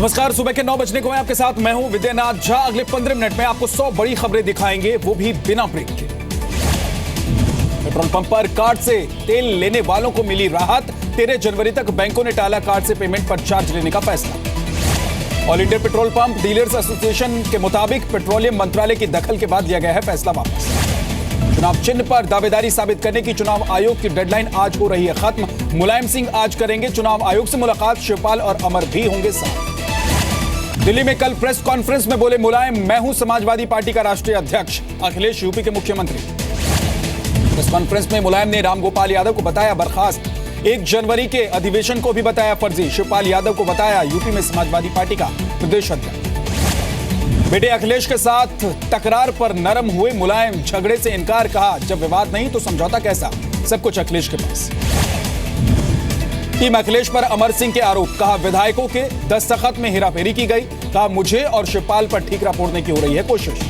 नमस्कार, सुबह के 9 बजने को मैं आपके साथ मैं हूं विद्यानाथ झा। अगले 15 मिनट में आपको 100 बड़ी खबरें दिखाएंगे, वो भी बिना ब्रेक के। पेट्रोल पंप पर कार्ड से तेल लेने वालों को मिली राहत। 13 जनवरी तक बैंकों ने टाला कार्ड से पेमेंट पर चार्ज लेने का फैसला। All India petrol pump dealers association के मुताबिक पेट्रोलियम मंत्रालय की दखल के बाद लिया गया है फैसला वापस। चुनाव चिन्ह पर दावेदारी साबित करने की चुनाव आयोग की डेडलाइन आज हो रही है खत्म। मुलायम सिंह आज करेंगे चुनाव आयोग से मुलाकात। शिवपाल और अमर भी होंगे साथ। दिल्ली में कल प्रेस कॉन्फ्रेंस में बोले मुलायम, मैं हूं समाजवादी पार्टी का राष्ट्रीय अध्यक्ष। अखिलेश यूपी के मुख्यमंत्री। प्रेस कॉन्फ्रेंस में मुलायम ने रामगोपाल यादव को बताया बर्खास्त। 1 जनवरी के अधिवेशन को भी बताया फर्जी। शिवपाल यादव को बताया यूपी में समाजवादी पार्टी का प्रदेश अध्यक्ष। बेटे अखिलेश के साथ तकरार पर नरम हुए मुलायम, झगड़े से इनकार। कहा जब विवाद नहीं तो समझौता कैसा, सब कुछ अखिलेश के पास। टीम अखिलेश पर अमर सिंह के आरोप। कहा विधायकों के दस्तखत में हेराफेरी की गई। कहा मुझे और शिवपाल पर ठीकरा फोड़ने की हो रही है कोशिश।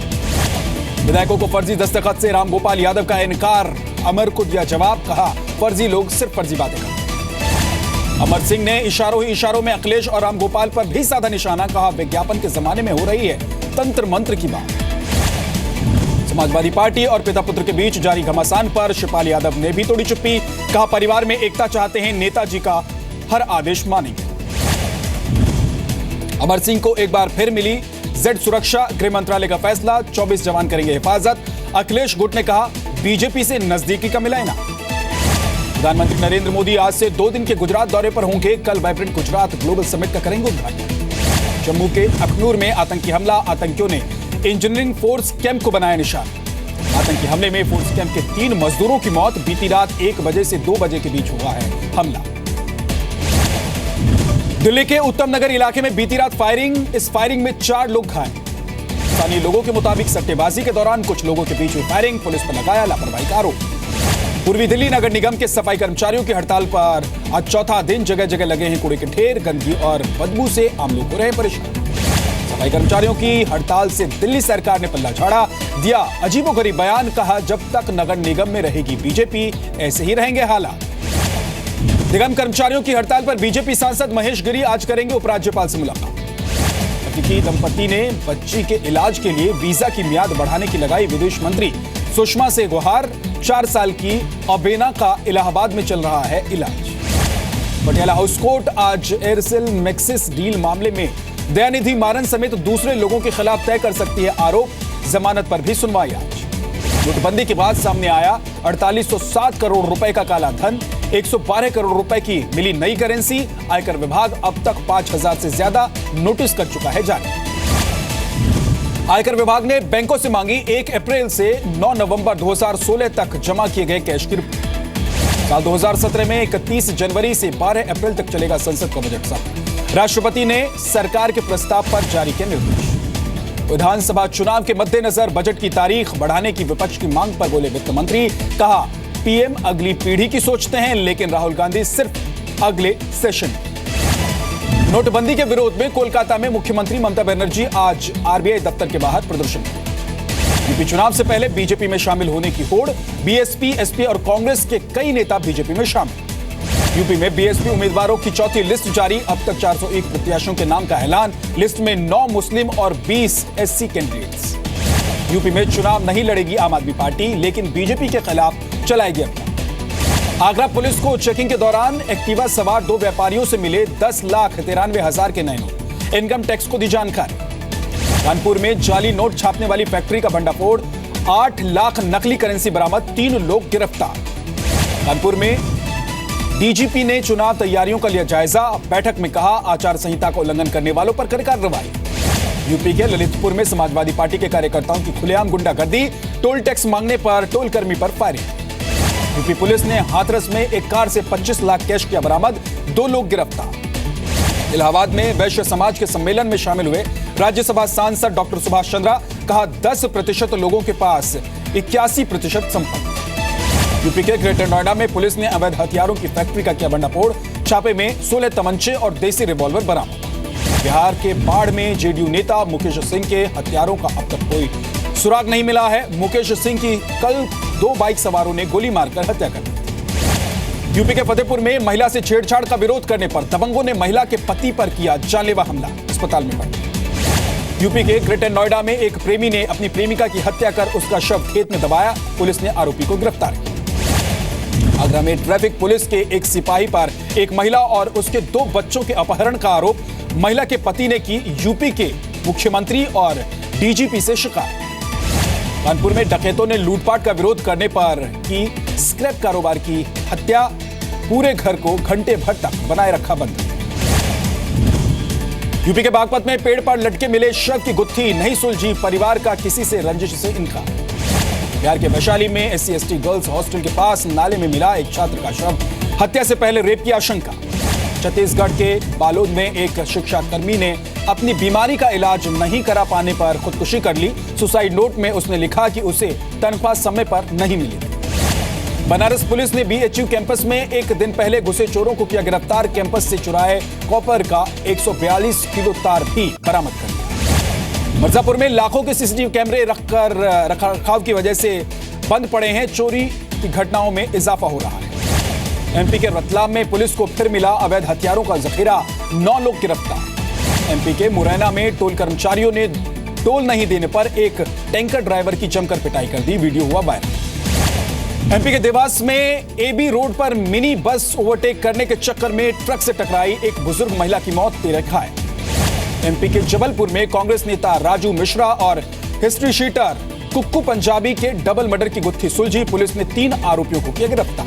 विधायकों को फर्जी दस्तखत से रामगोपाल यादव का इनकार। अमर को दिया जवाब। कहा फर्जी लोग सिर्फ फर्जी बातें करते। अमर सिंह ने इशारों ही इशारों में अखिलेश और रामगोपाल पर भी साधा निशाना। कहा विज्ञापन के जमाने में हो रही है तंत्र मंत्र की बात। समाजवादी पार्टी और पिता पुत्र के बीच जारी घमासान पर शिवपाल यादव ने भी तोड़ी चुप्पी। कहा परिवार में एकता चाहते हैं, नेताजी का हर आदेश मानेंगे। अमर सिंह को एक बार फिर मिली जेड सुरक्षा। गृह मंत्रालय का फैसला, 24 जवान करेंगे हिफाजत। अखिलेश गुट ने कहा बीजेपी से नजदीकी का मिला इनाम। प्रधानमंत्री नरेंद्र मोदी आज से 2 दिन के गुजरात दौरे पर होंगे। कल वाइब्रेंट गुजरात ग्लोबल समिट का करेंगे उद्घाटन। जम्मू के अखनूर में आतंकी हमला। आतंकियों ने इंजीनियरिंग फोर्स कैंप को बनाया निशान। आतंकी हमले में फोर्स कैंप के 3 मजदूरों की मौत। बीती रात 1 बजे से 2 बजे के बीच हुआ है हमला। दिल्ली के उत्तम नगर इलाके में बीती रात फायरिंग। इस फायरिंग में 4 लोग घायल। स्थानीय लोगों के मुताबिक सट्टेबाजी के दौरान कुछ लोगों के बीच हुई फायरिंग। पुलिस पर लगाया लापरवाही का आरोप। पूर्वी दिल्ली नगर निगम के सफाई कर्मचारियों की हड़ताल पर आज चौथा दिन। जगह जगह लगे हैं कूड़े के ढेर। गंदगी और बदबू से आम लोग हो रहे हैं परेशान। सफाई कर्मचारियों की हड़ताल से दिल्ली सरकार ने पल्ला झाड़ा। दिया अजीबोगरीब बयान। कहा जब तक नगर निगम में रहेगी बीजेपी ऐसे ही रहेंगे हालात। निगम कर्मचारियों की हड़ताल पर बीजेपी सांसद महेश गिरी आज करेंगे उपराज्यपाल से मुलाकात। अतिथि दंपति ने बच्ची के इलाज के लिए वीजा की मियाद बढ़ाने की लगाई विदेश मंत्री सुषमा से गुहार। 4 साल की अबेना का इलाहाबाद में चल रहा है इलाज। पटियाला हाउस कोर्ट आज एयरसेल मैक्सिस डील मामले में दयानिधि मारन समेत दूसरे लोगों के खिलाफ तय कर सकती है आरोप। जमानत पर भी सुनवाई आज। नोटबंदी के बाद सामने आया 4807 करोड़ रुपए का काला धन। 112 करोड़ रुपए की मिली नई करेंसी। आयकर विभाग अब तक 5000 से ज्यादा नोटिस कर चुका है जारी। आयकर विभाग ने बैंकों से मांगी 1 अप्रैल से 9 नवंबर 2016 तक जमा किए गए कैश की रिपोर्ट। साल 2017 में 31 जनवरी से 12 अप्रैल तक चलेगा संसद का बजट सत्र। राष्ट्रपति ने सरकार के प्रस्ताव पर जारी किए निर्देश। विधानसभा चुनाव के मद्देनजर बजट की तारीख बढ़ाने की विपक्ष की मांग पर बोले वित्त मंत्री। कहा पीएम अगली पीढ़ी की सोचते हैं, लेकिन राहुल गांधी सिर्फ अगले सेशन। नोटबंदी के विरोध में कोलकाता में मुख्यमंत्री ममता बनर्जी आज आरबीआई दफ्तर के बाहर प्रदर्शन करेंगे। यूपी चुनाव से पहले बीजेपी में शामिल होने की होड़। बीएसपी, एसपी और कांग्रेस के कई नेता बीजेपी में शामिल। यूपी में बीएसपी उम्मीदवारों की चौथी लिस्ट जारी। अब तक 401 प्रत्याशियों के नाम का ऐलान। लिस्ट में 9 मुस्लिम और 20 एससी कैंडिडेट्स। यूपी में चुनाव नहीं लड़ेगी आम आदमी पार्टी, लेकिन बीजेपी के खिलाफ चलाएगी अभियान। आगरा पुलिस को चेकिंग के दौरान एक्टिवा सवार 2 व्यापारियों से मिले 10,93,000 के नए नोट। इनकम टैक्स को दी जानकारी। कानपुर में जाली नोट छापने वाली फैक्ट्री का भंडाफोड़। 8 लाख नकली करेंसी बरामद। 3 लोग गिरफ्तार। कानपुर में डीजीपी ने चुनाव तैयारियों का लिया जायजा। बैठक में कहा आचार संहिता का उल्लंघन करने वालों पर कड़ी कार्रवाई। यूपी के ललितपुर में समाजवादी पार्टी के कार्यकर्ताओं की खुलेआम गुंडागर्दी। टोल टैक्स मांगने पर टोल कर्मी पर फायरिंग। यूपी पुलिस ने हाथरस में एक कार से 25 लाख कैश किया बरामद। 2 लोग गिरफ्तार। इलाहाबाद में वैश्य समाज के सम्मेलन में शामिल हुए राज्यसभा सांसद डॉक्टर सुभाष चंद्रा। कहा 10% लोगों के पास 81% संपत्ति। यूपी के ग्रेटर नोएडा में पुलिस ने अवैध हथियारों की फैक्ट्री का किया भंडाफोड़। छापे में 16 तमंचे और देसी रिवॉल्वर बरामद। बिहार के बाढ़ में जेडीयू नेता मुकेश सिंह के हथियारों का अब तक कोई सुराग नहीं मिला है। मुकेश सिंह की कल 2 बाइक सवारों ने गोली मारकर हत्या कर दी। यूपी के फतेहपुर में महिला से छेड़छाड़ का विरोध करने पर दबंगों ने महिला के पति पर किया जानलेवा हमला। इस अस्पताल में भर्ती। यूपी के ग्रेटर नोएडा में एक प्रेमी ने अपनी प्रेमिका की हत्या कर उसका शव खेत में दबाया। पुलिस ने आरोपी को गिरफ्तार किया। आगरा में ट्रैफिक पुलिस के एक सिपाही पर एक महिला और उसके 2 बच्चों के अपहरण का आरोप। महिला के पति ने की यूपी के मुख्यमंत्री और डीजीपी से शिकायत। कानपुर में डकैतों ने लूटपाट का विरोध करने पर की स्क्रैप कारोबार की हत्या। पूरे घर को घंटे भर तक बनाए रखा बंद। यूपी के बागपत में पेड़ पर लटके मिले शव की गुत्थी नहीं सुलझी। परिवार का किसी से रंजिश से इनकार। बिहार के वैशाली में SC/ST गर्ल्स हॉस्टल के पास नाले में मिला एक छात्र का शव। हत्या से पहले रेप की आशंका। छत्तीसगढ़ के बालोद में एक शिक्षाकर्मी ने अपनी बीमारी का इलाज नहीं करा पाने पर खुदकुशी कर ली। सुसाइड नोट में उसने लिखा कि उसे तनख्वाह समय पर नहीं मिली। बनारस पुलिस ने BHU कैंपस में एक दिन पहले घुसे चोरों को किया गिरफ्तार। कैंपस से चुराए कॉपर का 142 किलो तार भी बरामद कर लिया। मिर्जापुर में लाखों के CCTV कैमरे रखरखाव की वजह से बंद पड़े हैं। चोरी की घटनाओं में इजाफा हो रहा है। MP के रतलाम में पुलिस को फिर मिला अवैध हथियारों का जखीरा। 9 लोग गिरफ्तार। MP के मुरैना में टोल कर्मचारियों ने टोल नहीं देने पर एक टैंकर ड्राइवर की जमकर पिटाई कर दी। वीडियो हुआ वायरल। MP के देवास में AB रोड पर मिनी बस ओवरटेक करने के चक्कर में ट्रक से टकराई। एक बुजुर्ग महिला की मौत, 13 घायल। MP के जबलपुर में कांग्रेस नेता राजू मिश्रा और हिस्ट्री शीटर कुक्कू पंजाबी के डबल मर्डर की गुत्थी सुलझी। पुलिस ने 3 आरोपियों को किया गिरफ्तार।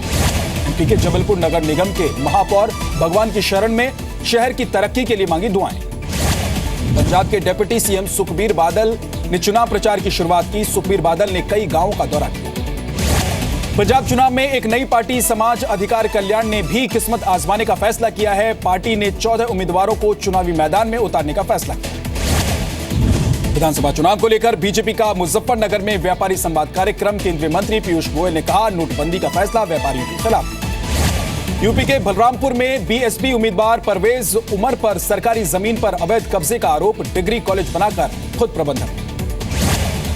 MP के जबलपुर नगर निगम के महापौर भगवान की शरण में शहर की तरक्की के लिए मांगी दुआएं। पंजाब के डिप्टी CM सुखबीर बादल ने चुनाव प्रचार की शुरुआत की। सुखबीर बादल ने कई गांवों का दौरा किया। पंजाब चुनाव में एक नई पार्टी समाज अधिकार कल्याण ने भी किस्मत आजमाने का फैसला किया है। पार्टी ने 14 उम्मीदवारों को चुनावी मैदान में उतारने का फैसला किया। विधानसभा चुनाव को लेकर बीजेपी का मुजफ्फरनगर में व्यापारी संवाद कार्यक्रम। केंद्रीय मंत्री पीयूष गोयल ने कहा, नोटबंदी का फैसला व्यापारियों के खिलाफ। यूपी के बलरामपुर में BSP उम्मीदवार परवेज उमर पर सरकारी जमीन पर अवैध कब्जे का आरोप। डिग्री कॉलेज बनाकर खुद प्रबंधक।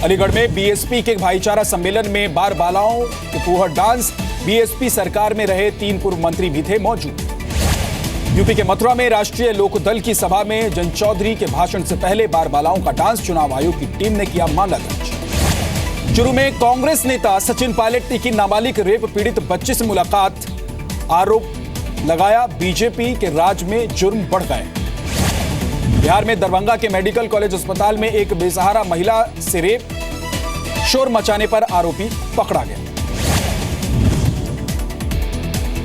अलीगढ़ में BSP के भाईचारा सम्मेलन में बार बालाओं के फूहड़ डांस। BSP सरकार में रहे 3 पूर्व मंत्री भी थे मौजूद। यूपी के मथुरा में राष्ट्रीय लोकदल की सभा में जन चौधरी के भाषण से पहले बार बालाओं का डांस। चुनाव आयोग की टीम ने किया मामला दर्ज। चुरू में कांग्रेस नेता सचिन पायलट ने की नाबालिग रेप पीड़ित बच्चे से मुलाकात। आरोप लगाया बीजेपी के राज में जुर्म बढ़ गए। बिहार में दरभंगा के मेडिकल कॉलेज अस्पताल में एक बेसहारा महिला से रेप। शोर मचाने पर आरोपी पकड़ा गया।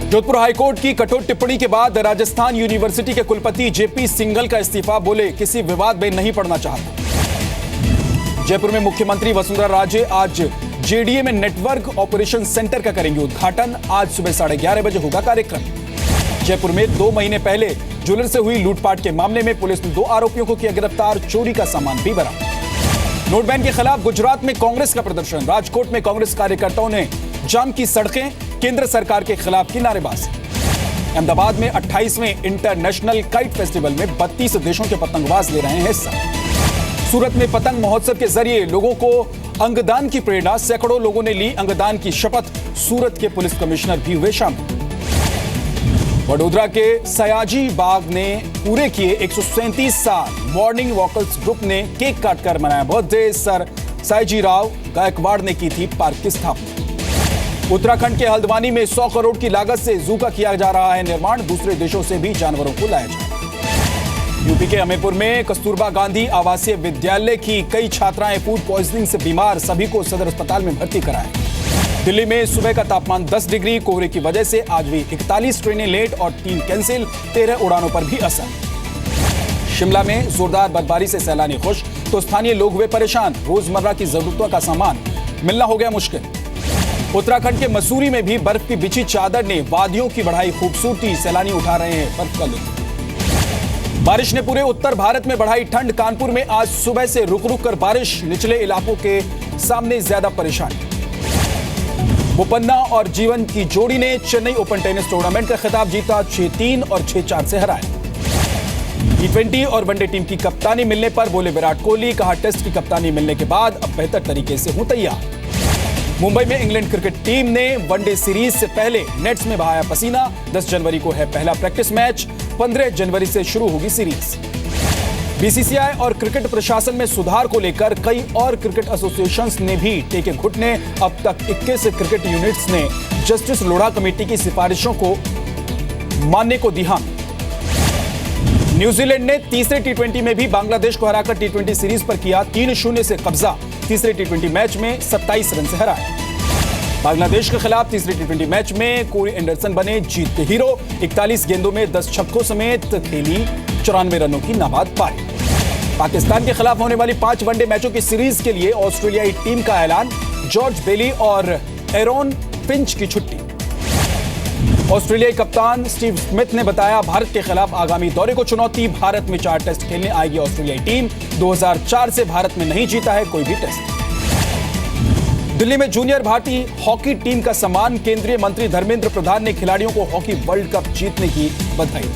जोधपुर हाईकोर्ट की कठोर टिप्पणी के बाद राजस्थान यूनिवर्सिटी के कुलपति JP सिंघल का इस्तीफा। बोले, किसी विवाद में नहीं पड़ना चाहता। जयपुर में मुख्यमंत्री वसुंधरा राजे आज JDA में नेटवर्क ऑपरेशन सेंटर का करेंगे उद्घाटन। आज सुबह 11:30 बजे होगा कार्यक्रम। जयपुर में 2 महीने पहले ज्वेलर से हुई लूटपाट के मामले में पुलिस ने 2 आरोपियों को किया गिरफ्तार। चोरी का सामान भी बरामद। नोट बैन के खिलाफ गुजरात में कांग्रेस का प्रदर्शन। राजकोट में कांग्रेस कार्यकर्ताओं ने जाम की सड़कें। केंद्र सरकार के खिलाफ की नारेबाजी। अहमदाबाद में 28वें इंटरनेशनल काइट फेस्टिवल में 32 देशों के पतंगबाज ले रहे हैं हिस्सा। सूरत में पतंग महोत्सव के जरिए लोगों को अंगदान की प्रेरणा। सैकड़ों लोगों ने ली अंगदान की शपथ। सूरत के पुलिस कमिश्नर भी हुए शामिल। वडोदरा के सयाजी बाग ने पूरे किए 137 साल। मॉर्निंग वॉकर्स ग्रुप ने केक काटकर मनाया बर्थडे। सर साईजी राव गायकवाड़ ने की थी पार्क की स्थापना। उत्तराखंड के हल्द्वानी में 100 करोड़ की लागत से जू का किया जा रहा है निर्माण। दूसरे देशों से भी जानवरों को लाया जाए। यूपी के अमेपुर में कस्तूरबा गांधी आवासीय विद्यालय की कई छात्राएं फूड पॉइजनिंग से बीमार। सभी को सदर अस्पताल में भर्ती कराया। दिल्ली में सुबह का तापमान 10 डिग्री। कोहरे की वजह से आज भी 41 ट्रेनें लेट और 3 कैंसिल। 13 उड़ानों पर भी असर। शिमला में जोरदार बर्फबारी से सैलानी खुश तो स्थानीय लोग हुए परेशान। रोजमर्रा की जरूरतों का सामान मिलना हो गया मुश्किल। उत्तराखंड के मसूरी में भी बर्फ की बिछी चादर ने वादियों की बढ़ाई खूबसूरती। सैलानी उठा रहे हैं बर्फ का लुत्फ। बारिश ने पूरे उत्तर भारत में बढ़ाई ठंड। कानपुर में आज सुबह से रुक रुक कर बारिश। निचले इलाकों के सामने ज्यादा परेशानी। बोपन्ना और जीवन की जोड़ी ने चेन्नई ओपन टेनिस टूर्नामेंट का खिताब जीता। 6-3 और 6-4 से हराया। T20 और वनडे टीम की कप्तानी मिलने पर बोले विराट कोहली। कहा, टेस्ट की कप्तानी मिलने के बाद अब बेहतर तरीके से हूं तैयार। मुंबई में इंग्लैंड क्रिकेट टीम ने वनडे सीरीज से पहले नेट्स में बहाया पसीना। 10 जनवरी को है पहला प्रैक्टिस मैच। 15 जनवरी से शुरू होगी सीरीज। बीसीसीआई और क्रिकेट प्रशासन में सुधार को लेकर कई और क्रिकेट एसोसिएशंस ने भी टेके घुटने। अब तक 21 क्रिकेट यूनिट्स ने जस्टिस लोढ़ा कमेटी की सिफारिशों को मानने को दी हामी। न्यूजीलैंड ने तीसरे टी20 में भी बांग्लादेश को हराकर टी20 सीरीज पर किया 3-0 से कब्जा। तीसरे टी20 मैच में 27 रन से हराया। बांग्लादेश के खिलाफ तीसरे टी20 मैच में कोरी एंडरसन बने जीत के हीरो। 41 गेंदों में 10 छक्कों समेत खेली 94 रनों की नाबाद पारी। पाकिस्तान के खिलाफ होने वाली 5 वनडे मैचों की सीरीज के लिए ऑस्ट्रेलियाई टीम का ऐलान। जॉर्ज बेली और एरोन फिंच की छुट्टी। ऑस्ट्रेलियाई कप्तान स्टीव स्मिथ ने बताया, भारत के खिलाफ आगामी दौरे को चुनौती। भारत में 4 टेस्ट खेलने आएगी ऑस्ट्रेलियाई टीम। 2004 से भारत में नहीं जीता है कोई भी टेस्ट। दिल्ली में जूनियर भारतीय हॉकी टीम का सम्मान। केंद्रीय मंत्री धर्मेंद्र प्रधान ने खिलाड़ियों को हॉकी वर्ल्ड कप जीतने की बधाई।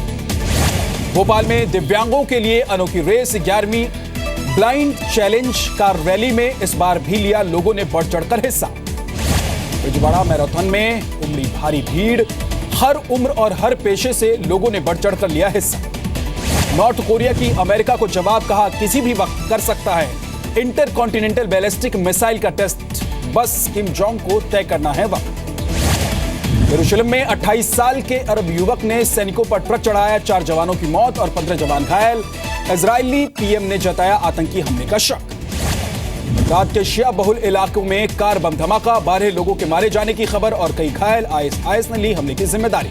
भोपाल में दिव्यांगों के लिए अनोखी रेस। 11वीं ब्लाइंड चैलेंज कार रैली में इस बार भी लिया लोगों ने बढ़ चढ़कर हिस्सा। बिजवाड़ा मैराथन में उमड़ी भारी भीड़। हर उम्र और हर पेशे से लोगों ने बढ़ चढ़कर लिया हिस्सा। नॉर्थ कोरिया की अमेरिका को जवाब, कहा किसी भी वक्त कर सकता है इंटरकॉन्टिनेंटल बैलिस्टिक मिसाइल का टेस्ट, बस किम जोंग को तय करना है वक्त। यरूशलेम में 28 साल के अरब युवक ने सैनिकों पर ट्रक चढ़ाया। 4 जवानों की मौत और 15 जवान घायल। इजरायली पीएम ने जताया आतंकी हमले का शक। बगदाद के शिया बहुल इलाकों में कार बम धमाका। 12 लोगों के मारे जाने की खबर और कई घायल। आईएस ने ली हमले की जिम्मेदारी।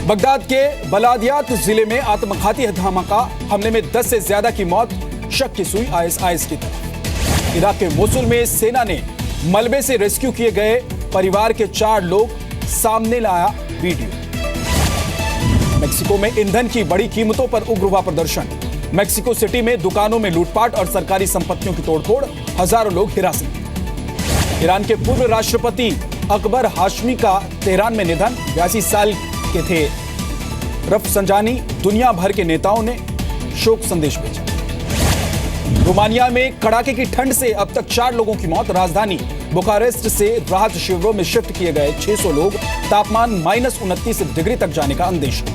बगदाद के बलादियात जिले में आत्मघाती धमाका। हमले में 10 से ज्यादा की मौत। शक की सुई आईएस की तरफ। इराक के मोसुल में सेना ने मलबे से रेस्क्यू किए गए परिवार के 4 लोग सामने लाया वीडियो। मेक्सिको में ईंधन की बड़ी कीमतों पर उग्र हुआ प्रदर्शन। मेक्सिको सिटी में दुकानों में लूटपाट और सरकारी संपत्तियों की तोड़फोड़। हजारों लोग हिरासत में। ईरान के पूर्व राष्ट्रपति अकबर हाशमी का तेहरान में निधन। 82 साल के थे रफसंजानी। दुनिया भर के नेताओं ने शोक संदेश भेजा। रोमानिया में कड़ाके की ठंड से अब तक 4 लोगों की मौत। राजधानी बुखारेस्ट से राहत शिविरों में शिफ्ट किए गए 600 लोग। तापमान -29 डिग्री तक जाने का अंदेशा।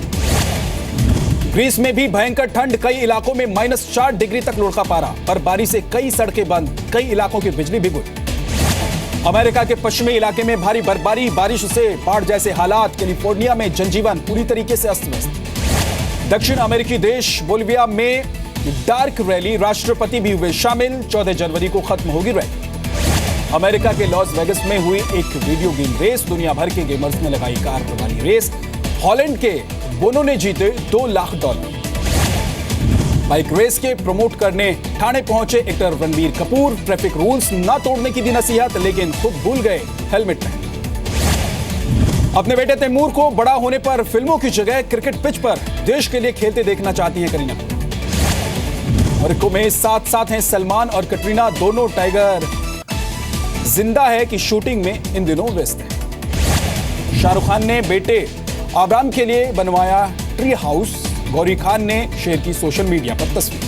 ग्रीस में भी भयंकर ठंड। कई इलाकों में -4 डिग्री तक लुढ़का पारा। बर्फबारी से कई सड़कें बंद। कई इलाकों की बिजली भी गुल। अमेरिका के पश्चिमी इलाके में भारी बर्फबारी। बारिश से बाढ़ जैसे हालात। कैलिफोर्निया में जनजीवन पूरी तरीके से अस्त व्यस्त। दक्षिण अमेरिकी देश बोलिविया में डार्क रैली। राष्ट्रपति भी हुए शामिल। 14 जनवरी को खत्म होगी रैली। अमेरिका के लॉस वेगस में हुई एक वीडियो गेम रेस। दुनिया भर के गेमर्स ने लगाई कार वाली रेस। हॉलैंड के बोनो ने जीते $2 लाख। बाइक रेस के प्रमोट करने ठाणे पहुंचे actor Ranbir Kapoor. Traffic rules न तोड़ने की दी नसीहत, लेकिन खुद भूल गए हेलमेट पहनना। अपने बेटे तैमूर को बड़ा होने पर फिल्मों की जगह क्रिकेट पिच पर देश के लिए खेलते देखना चाहती है करीना कपूर। अमेरिका में साथ हैं सलमान और कटरीना। दोनों टाइगर जिंदा है कि शूटिंग में इन दिनों व्यस्त है। शाहरुख खान ने बेटे आब्राम के लिए बनवाया ट्री हाउस। गौरी खान ने शेयर की सोशल मीडिया पर तस्वीर।